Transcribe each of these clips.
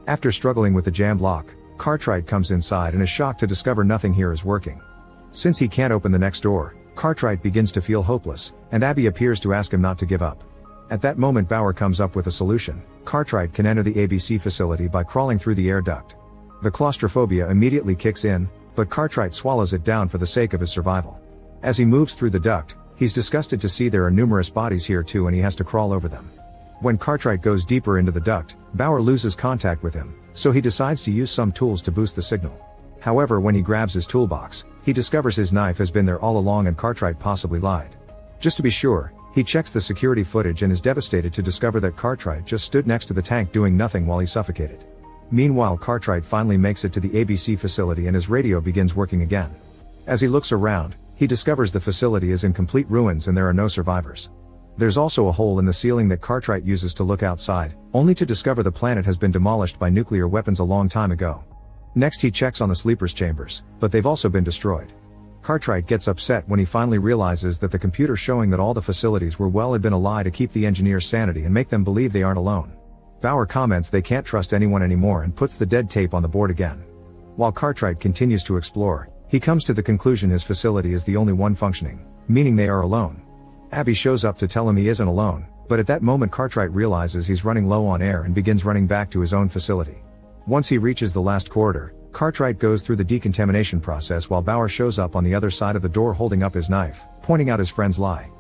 After struggling with the jammed lock, Cartwright comes inside and is shocked to discover nothing here is working. Since he can't open the next door, Cartwright begins to feel hopeless, and Abby appears to ask him not to give up. At that moment Bauer comes up with a solution. Cartwright can enter the ABC facility by crawling through the air duct. The claustrophobia immediately kicks in, but Cartwright swallows it down for the sake of his survival. As he moves through the duct, he's disgusted to see there are numerous bodies here too and he has to crawl over them. When Cartwright goes deeper into the duct, Bauer loses contact with him, so he decides to use some tools to boost the signal. However, when he grabs his toolbox, he discovers his knife has been there all along and Cartwright possibly lied. Just to be sure, he checks the security footage and is devastated to discover that Cartwright just stood next to the tank doing nothing while he suffocated. Meanwhile, Cartwright finally makes it to the ABC facility and his radio begins working again. As he looks around, he discovers the facility is in complete ruins and there are no survivors. There's also a hole in the ceiling that Cartwright uses to look outside, only to discover the planet has been demolished by nuclear weapons a long time ago. Next he checks on the sleepers' chambers, but they've also been destroyed. Cartwright gets upset when he finally realizes that the computer showing that all the facilities were well had been a lie to keep the engineers' sanity and make them believe they aren't alone. Bauer comments they can't trust anyone anymore and puts the dead tape on the board again. While Cartwright continues to explore, he comes to the conclusion his facility is the only one functioning, meaning they are alone. Abby shows up to tell him he isn't alone, but at that moment Cartwright realizes he's running low on air and begins running back to his own facility. Once he reaches the last corridor, Cartwright goes through the decontamination process while Bauer shows up on the other side of the door holding up his knife, pointing out his friend's lie.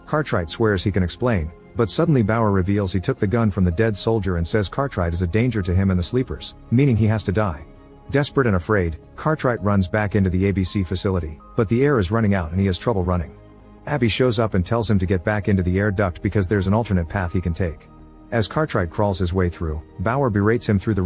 Cartwright swears he can explain, but suddenly Bauer reveals he took the gun from the dead soldier and says Cartwright is a danger to him and the sleepers, meaning he has to die. Desperate and afraid, Cartwright runs back into the ABC facility, but the air is running out and he has trouble running. Abby shows up and tells him to get back into the air duct because there's an alternate path he can take. As Cartwright crawls his way through, Bauer berates him through the